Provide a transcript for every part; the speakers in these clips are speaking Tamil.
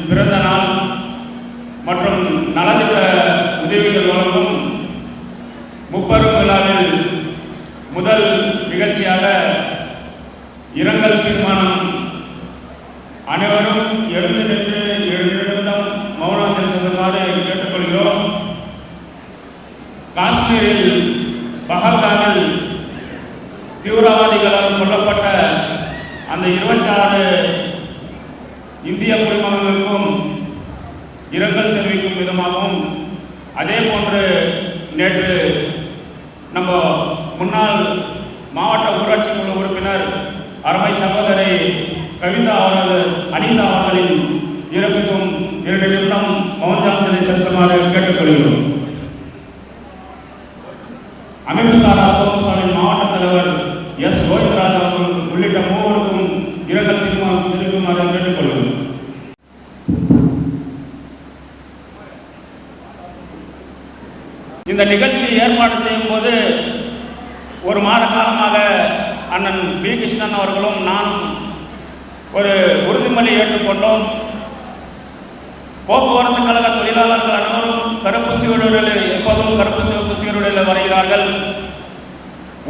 பிறந்த நாள் மற்றும் நலத்திட்ட உதவிகள் வழங்கும் முப்பெரும் விழாவில் முதல் நிகழ்ச்சியாக இரங்கல் தீர்மானம். அனைவரும் எழுந்து நின்று 7 நிமிடம் மௌனத்தில் செல்லுமாறு கேட்டுக்கொள்கிறோம். காஷ்மீரில் பஹல்காமில் தீவிரவாதிகளால் கொல்லப்பட்ட அந்த 26 இந்திய குடிமகன்களுக்கும் இரங்கல் தெரிவிக்கும் விதமாகவும், அதே போன்று நேற்று நம்ம முன்னாள் மாவட்ட ஊராட்சி குழு உறுப்பினர் அருமை சகோதரி கவிதா அவர்கள் அனிதா அவர்களின் இறப்புக்கும் 2 நிமிடம் மௌனாஞ்சலி செலுத்துமாறு கேட்டுக்கொள்கிறோம். அமைப்பு சாரா கோமசாமியின் மாவட்ட தலைவர் எஸ் கோவிந்தராஜ் அவர்கள் உள்ளிட்ட மூவருக்கும் இரங்கல் தீர்மானம் தெரிவிக்குமாறு கேட்டுக்கொள்கிறோம். இந்த நிகழ்ச்சி ஏற்பாடு செய்யும் போது 1 மாத காலமாக அண்ணன் பி கிருஷ்ணன் அவர்களும் நானும் ஒரு உறுதிமொழி ஏற்றுக்கொண்டோம். போக்குவரத்து கழக தொழிலாளர்கள் அனைவரும் கருப்பு சீருடையில் எப்போதும் கருப்பு சிவப்பு சீருடையில் வருகிறார்கள்.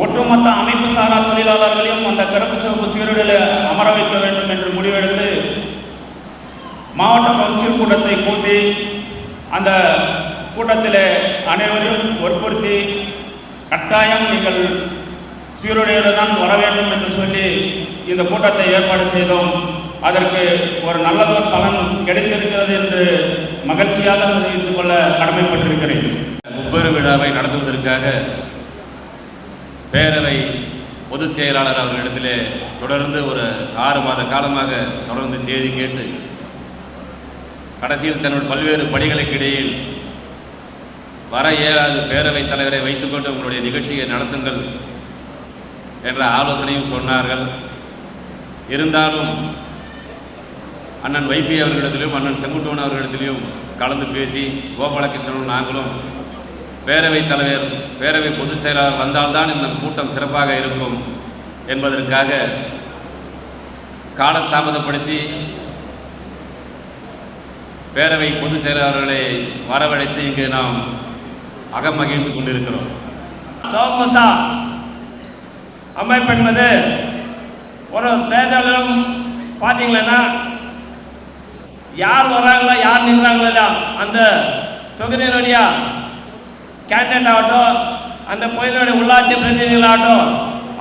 ஒட்டுமொத்த அமைப்பு சாரா தொழிலாளர்களையும் அந்த கருப்பு சிவப்பு சீருடையில் அமர வைக்க வேண்டும் என்று முடிவெடுத்து மாவட்ட கவுன்சில் கூட்டத்தை கூட்டி அந்த கூட்டத்தில் அனைவரையும் வற்புறுத்தி கட்டாயம் நீங்கள் சீருடையோடு தான் வர வேண்டும் என்று சொல்லி இந்த கூட்டத்தை ஏற்பாடு செய்தோம். அதற்கு ஒரு நல்லதொரு பலன் கிடைத்திருக்கிறது என்று மகிழ்ச்சியாக தெரிவித்துக் கொள்ள கடமைப்பட்டிருக்கிறேன். முப்பெரும் விழாவை நடத்துவதற்காக பேரவை பொதுச் செயலாளர் அவர்களிடத்திலே தொடர்ந்து ஒரு 6 மாத காலமாக தொடர்ந்து தேதி கேட்டு கடைசியில் தன்னுடைய பல்வேறு பணிகளுக்கு இடையில் வர இயலாது பேரவைத் தலைவரை வைத்துக்கொண்டு உங்களுடைய நிகழ்ச்சியை நடத்துங்கள் என்ற ஆலோசனையும் சொன்னார்கள். இருந்தாலும் அண்ணன் வைபி அவர்களிடத்திலும் அண்ணன் செங்குட்டுவன் அவர்களிடத்திலும் கலந்து பேசி கோபாலகிருஷ்ணனும் நாங்களும் பேரவைத் தலைவர் பேரவை பொதுச் செயலாளர் வந்தால்தான் இந்த கூட்டம் சிறப்பாக இருக்கும் என்பதற்காக காலதாமதப்படுத்தி பேரவை பொதுச் செயலாளர்களை வரவழைத்து இங்கு நாம் அகமகிழ்ந்து கொண்டிருக்கிறோம். தோமுசா அமைப்பு என்பது ஒரு தேர்தலும் பார்த்தீங்கன்னா யார் வர்றாங்களோ யார் நிற்கிறாங்களோ அந்த தொகுதியினுடைய கேண்டிடேட் ஆகட்டும், அந்த பகுதியினுடைய உள்ளாட்சி பிரதிநிதிகளாகட்டும்,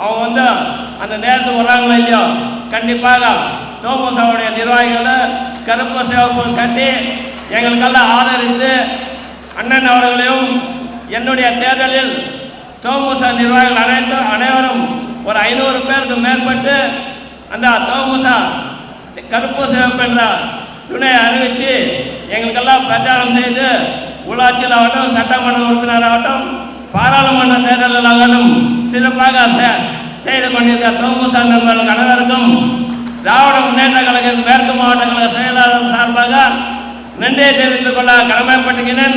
அவங்க அந்த நேரத்துக்கு வர்றாங்களோ இல்லையோ கண்டிப்பாக தோமுசாவுடைய நிர்வாகிகள் கருப்பு சிவப்பு கட்டி எங்களுக்கெல்லாம் ஆதரித்து அண்ணன் அவர்களையும் என்னுடைய தேர்தலில் தோமுசா நிர்வாகிகள் அனைவரும் ஒரு 500 பேருக்கு மேற்பட்டு அந்த தோமுசா கருப்பு சிவப்பு என்ற துணையை அறிவித்து எங்களுக்கெல்லாம் பிரச்சாரம் செய்து உள்ளாட்சியில் ஆகட்டும், சட்டமன்ற உறுப்பினராகட்டும், பாராளுமன்ற தேர்தலில் ஆகட்டும் சிறப்பாக செய்து கொண்டிருக்க தோமுசா நண்பர்கள் அனைவருக்கும் திராவிட முன்னேற்ற கழகம் மேற்கு மாவட்ட கழக செயலாளர் சார்பாக நன்றியை தெரிவித்துக் கொள்ள கடமைப்பட்டுகிறேன்.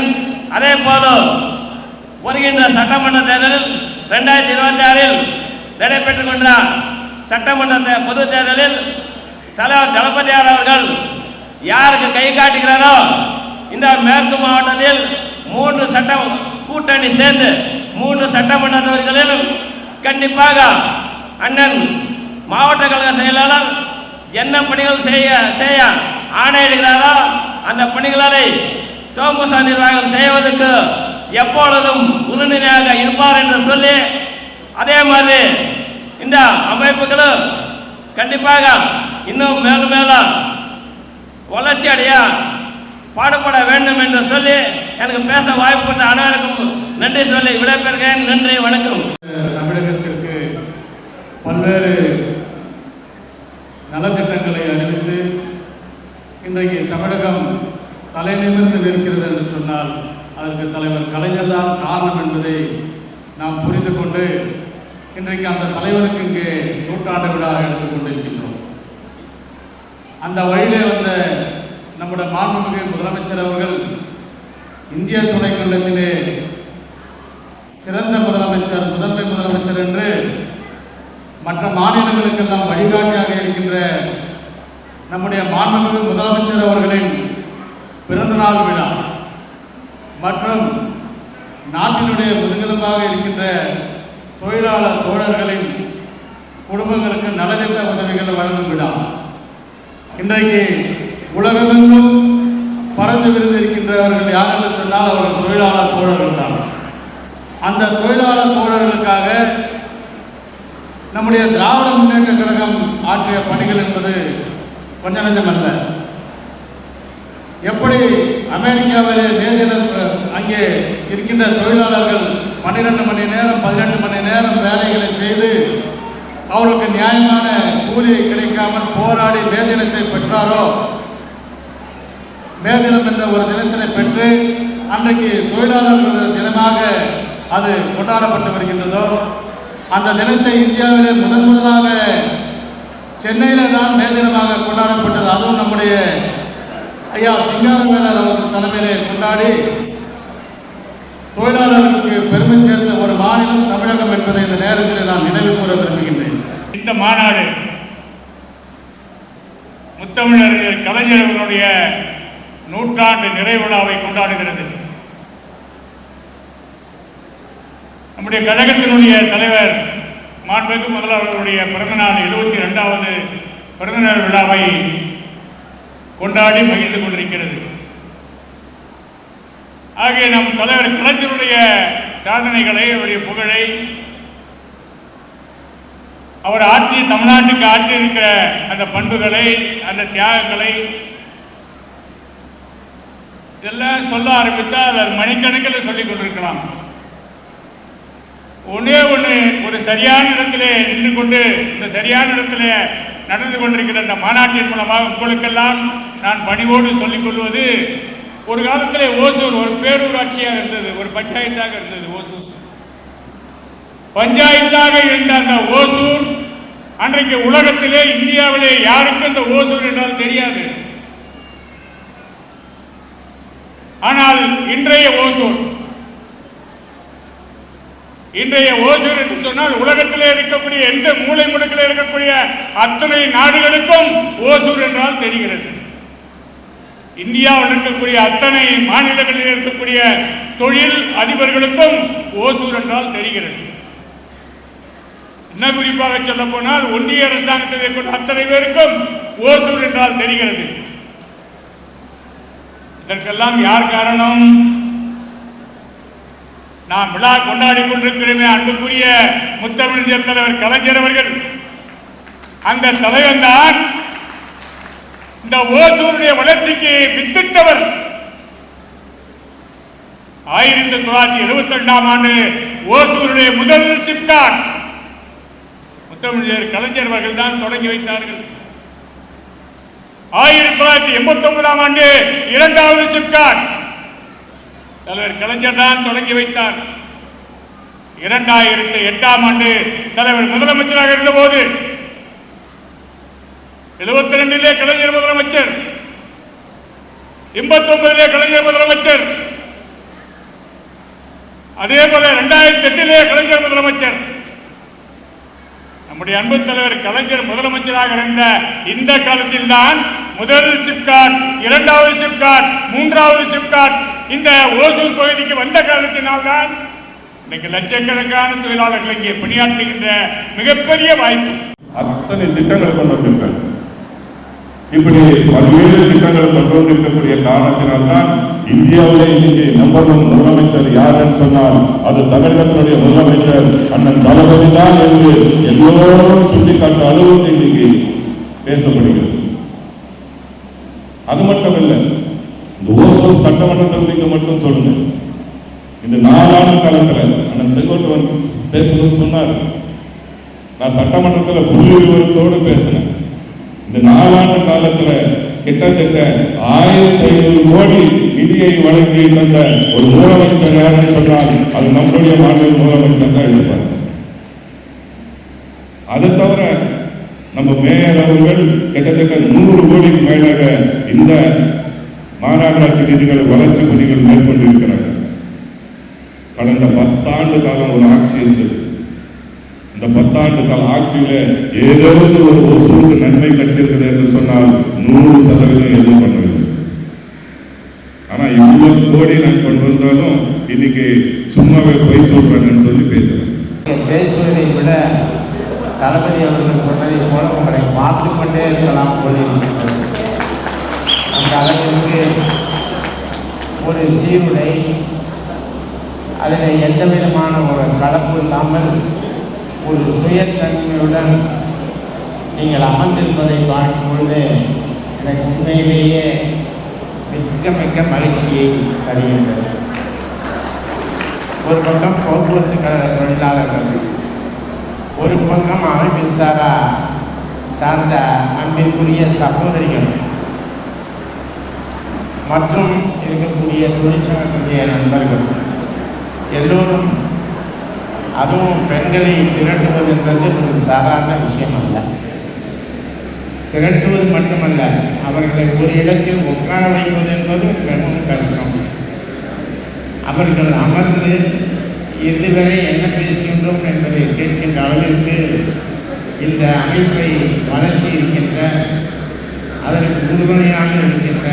அதே போல வருகின்ற சட்டமன்ற தேர்தலில் 2026 நடைபெற்றுக் கொண்ட சட்டமன்ற பொது தேர்தலில் தலைவர் தளபதியார் அவர்கள் யாருக்கு கை காட்டுகிறாரோ இந்த மேற்கு மாவட்டத்தில் 3 சட்ட கூட்டணி சேர்ந்து 3 சட்டமன்ற தொகுதிகளில் கண்டிப்பாக அண்ணன் மாவட்ட கழக செயலாளர் என்ன பணிகள் செய்ய ஆணையிடுகிறாரோ அந்த பணிகளை தோமுசா நிர்வாகம் செய்வதற்கு எப்பொழுதும் உறுதுணையாக இருப்பார் என்று சொல்லி, அதே மாதிரி இந்த அமைப்புகளும் கண்டிப்பாக இன்னும் மேலும் மேலும் வளர்ச்சி அடைய பாடுபட வேண்டும் என்று சொல்லி எனக்கு பேச வாய்ப்பு கொடுத்த அனைவருக்கும் நன்றி சொல்லி விடைபெறுகிறேன். நன்றி, வணக்கம். தமிழகத்திற்கு பல்வேறு நலத்திட்டங்களை அறிவித்து இன்றைக்கு தமிழகம் தலை நிமிர்ந்து நிற்கிறது என்று சொன்னால் அதற்கு தலைவர் கலைஞர் தான் காரணம் என்பதை நாம் புரிந்து கொண்டு இன்றைக்கு அந்த தலைவருக்கு இங்கே நூற்றாண்டு விழா எடுத்துக் கொண்டிருக்கின்றோம். அந்த வழியிலே வந்த நம்முடைய மாண்புமிகு முதலமைச்சர் அவர்கள் இந்திய துணைக்கண்டத்திலே சிறந்த முதலமைச்சர், முதன்மை முதலமைச்சர் என்று மற்ற மாநிலங்களுக்கெல்லாம் வழிகாட்டியாக இருக்கின்ற நம்முடைய மாண்புமிகு முதலமைச்சர் அவர்களின் பிறந்தநாள் விழா மற்றும் நாட்டினுடைய முதுகெலும்பாக இருக்கின்ற தொழிலாளர் தோழர்களின் குடும்பங்களுக்கு நலத்திட்ட உதவிகள் வழங்கும் விழா இன்றைக்கு உலகமெங்கும் பறந்து விருந்திருக்கின்றவர்கள் யார் என்று சொன்னால் அவர்கள் தொழிலாளர் தோழர்கள் தான். அந்த தொழிலாளர் தோழர்களுக்காக நம்முடைய திராவிட முன்னேற்ற கழகம் ஆற்றிய பணிகள் என்பது கொஞ்ச நஞ்சமல்ல. எப்படி அமெரிக்காவிலே மேதினர் அங்கே இருக்கின்ற தொழிலாளர்கள் 12 மணி நேரம் 18 மணி நேரம் வேலைகளை செய்து அவர்களுக்கு நியாயமான கூலி கிடைக்காமல் போராடி மேதினத்தை பெற்றாரோ, மேதினம் என்ற ஒரு தினத்தினை பெற்று அன்றைக்கு தொழிலாளர்கள் தினமாக அது கொண்டாடப்பட்டு வருகின்றதோ, அந்த தினத்தை இந்தியாவிலே முதலாக சென்னையில் தான் மேதினமாக கொண்டாடப்பட்டது. அதுவும் நம்முடைய ஐயா சிங்காரவேலர் அவர்கள் தலைமையிலே கொண்டாடி தொழிலாளர்களுக்கு பெருமை சேர்ந்த ஒரு மாநிலம் தமிழகம் என்பதை இந்த நேரத்தில் நான் நினைவு கூற விரும்புகின்றேன். இந்த மாநாடு முத்தமிழறிஞர் கலைஞர் அவர்களுடைய நூற்றாண்டு நிறைவு விழாவை கொண்டாடுகிறது. நம்முடைய கழகத்தினுடைய தலைவர் மாண்புமிகு முதல்வர்களுடைய பிறந்தநாள் 72வது பிறந்தநாள் விழாவை கொண்டாடி மகிழ்ந்து கொண்டிருக்கிறது. ஆகிய நம் தலைவர் கலைஞருடைய சாதனைகளை, அவருடைய புகழை, அவர் தமிழ்நாட்டுக்கு ஆற்றியிருக்கிற அந்த பண்புகளை, அந்த தியாகங்களை இதெல்லாம் சொல்ல ஆரம்பித்தால் அது மணிக்கணக்கில் சொல்லிக் கொண்டிருக்கலாம். ஒரு சரியான இடத்திலே நின்று கொண்டு இந்த சரியான இடத்திலே நடந்து கொண்டிருக்கிற இந்த மாநாட்டின் மூலமாக உங்களுக்கெல்லாம் நான் பணிவோடு சொல்லிக் கொள்வது, ஒரு காலத்திலே ஓசூர் ஒரு பேரூராட்சியாக இருந்தது, ஒரு பஞ்சாயத்தாக இருந்தது. ஓசூர் பஞ்சாயத்தாக இருந்த அந்த ஓசூர் அன்றைக்கு உலகத்திலே, இந்தியாவிலே யாருக்கும் இந்த ஓசூர் என்றால் தெரியாது. ஆனால் இன்றைய ஓசூர் என்று சொன்னால் உலகத்திலே இருக்கக்கூடிய எந்த மூலை முடுக்கில் இருக்கக்கூடிய அத்தனை நாடுகளுக்கும் ஓசூர் என்றால் தெரிகிறது. இந்தியாவில் இருக்கக்கூடிய அத்தனை மாநிலங்களில் இருக்கக்கூடிய தொழில் அதிபர்களுக்கும் ஓசூர் என்றால் தெரிகிறது. இன்னும் குறிப்பாக சொல்ல போனால் ஒன்றிய அரசாங்கத்தில் இருக்கக்கூடிய அத்தனை பேருக்கும் ஓசூர் என்றால் தெரிகிறது. இதற்கெல்லாம் யார் காரணம்? நாம் விழா கொண்டாடி கொண்டிருக்கிறோமே அன்புக்குரிய முத்தமிழர் தலைவர் கலைஞர் அவர்கள். அந்த தலைவர் தான் இந்த ஓசூருடைய வளர்ச்சிக்கு வித்திட்டவர். 1972ஆம் ஆண்டு ஓசூருடைய முதல் சிப்காட் முத்தமிழர் கலைஞர் அவர்கள் தான் தொடங்கி வைத்தார்கள். 1989ஆம் ஆண்டு இரண்டாவது சிப்காட் தலைவர் கலைஞர் தான் தொடங்கி வைத்தார். 2008ஆம் ஆண்டு தலைவர் முதலமைச்சராக இருந்தபோது 72 கலைஞர் முதலமைச்சர், 89 கலைஞர் முதலமைச்சர், அதே போல 2008 கலைஞர் முதலமைச்சர். நம்முடைய அன்பு தலைவர் கலைஞர் முதலமைச்சராக இருந்த இந்த காலத்தில் தான் முதல் சிப்காட், இரண்டாவது சிப்காட், மூன்றாவது சிப்காட் இந்த ஓசூர் பகுதிக்கு வந்த காரணத்தினால்தான் இன்றைக்கு லட்சக்கணக்கான தொழிலாளர்கள் இங்கே பணியாற்றுகின்ற மிகப்பெரிய வாய்ப்பு. அத்தனை திட்டங்களை கொண்டு வந்திருக்காங்க. இப்படி பல்வேறு திட்டங்களை கொண்டு வந்திருக்கக்கூடிய காரணத்தினால்தான் இந்தியாவிலே இன்னைக்கு நம்பர் 1 முதலமைச்சர் யாருன்னு சொன்னால் அது தமிழகத்தினுடைய முதலமைச்சர் அண்ணன் தளபதி தான் என்று எல்லோரும் சுட்டிக்காட்ட அளவுக்கு இன்னைக்கு பேசப்படுகிறது. அது மட்டும் இல்லை, இந்த ஓசூர் சட்டமன்ற தொகுதிக்கு மட்டும் சொல்லுங்க, இந்த 4 ஆண்டு காலத்தில் அண்ணன் செங்கோட்டையன் பேசும்போது சொன்னார், நான் சட்டமன்றத்தில் புள்ளி விவரத்தோடு பேசினேன். இந்த 4 ஆண்டு காலத்தில் கிட்டத்தட்ட 1500 கோடி நிதியை வழங்கி தந்த ஒரு முதலமைச்சர் யாருன்னு சொன்னால் அது நம்முடைய மாநில முதலமைச்சர் தான் இருப்பார். அதை தவிர நம்ம மேயர் அவர்கள் கிட்டத்தட்ட 100 கோடிக்கு மேலாக இந்த மாநகராட்சி நிதிகளை வளர்ச்சி பணிகள் மேற்கொண்டிருக்கிறார்கள். கடந்த 10 ஆண்டு காலம் ஒரு ஆட்சி இருந்தது. இந்த 10 ஆண்டு கால ஆட்சியில ஏதாவது ஒரு ஓசூருக்கு நன்மை கிடைச்சிருக்குது என்று சொன்னால் 100% எதுவும் பண்ணவில்லை. ஆனா இவ்வளவு கோடி நான் கொண்டு வந்தாலும் இன்னைக்கு சும்மாவே பொய் சொல்றாங்கன்னு சொல்லி பேசுறேன். பேசுவதை விட தளபதி அவர்கள் சொன்னதை போல உங்களை பார்த்து கொண்டே இருக்கலாம் போலிருக்கிறது. அந்த அளவிற்கு ஒரு சீருடை, அதில் எந்த விதமான ஒரு கலப்பு இல்லாமல் ஒரு சுயத்தன்மையுடன் நீங்கள் அமர்ந்திருப்பதை பார்க்கும் பொழுது எனக்கு உண்மையிலேயே மிக்க மகிழ்ச்சியை தருகின்றது. ஒரு பக்கம் போக்குவரத்து கழக தொழிலாளர்கள், ஒரு பக்கம் அமைப்பு சார்ந்த அன்பிற்குரிய சகோதரிகள் மற்றும் இருக்கக்கூடிய தொழிற்சங்கத்துடைய நண்பர்கள் எல்லோரும், அதுவும் பெண்களை திரட்டுவது என்பது ஒரு சாதாரண விஷயம் அல்ல. திரட்டுவது மட்டுமல்ல, அவர்களை ஒரு இடத்தில் உட்கார வைப்பது என்பதும் மிகவும் கஷ்டம். அவர்கள் அமர்ந்து இதுவரை என்ன பேசுகின்றோம் என்பதை கேட்கின்ற அளவிற்கு இந்த அமைப்பை வளர்த்தி இருக்கின்ற, அதற்கு உறுதுணையாக இருக்கின்ற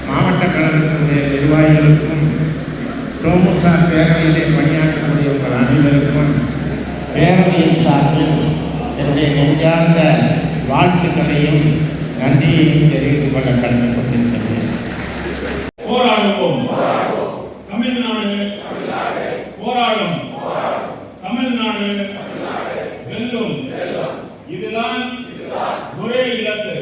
மாவட்ட கழகத்தினுடைய நிர்வாகிகளுக்கும் தோமுசா பேரவையிலே பணியாற்றக்கூடிய உங்கள் அனைவருக்கும் பேரவையின் சார்பில் என்னுடைய நெஞ்சார்ந்த வாழ்த்துக்களையும் நன்றியையும் தெரிவித்துக் கொள்ள கடமைப்பட்டிருக்கிறேன். போராடுவோம், தமிழ்நாடு போராடும், தமிழ்நாடு வெல்லும். இதுதான் ஒரே இலக்கு.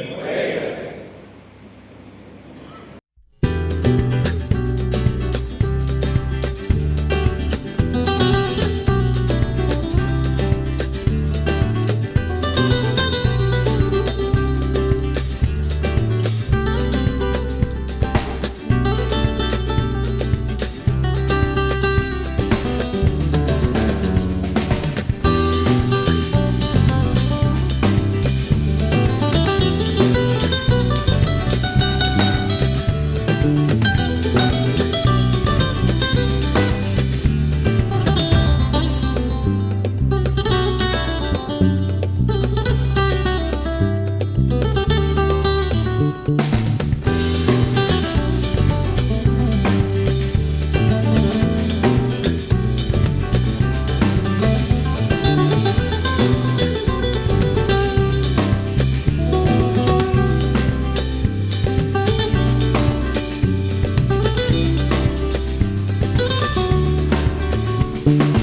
you.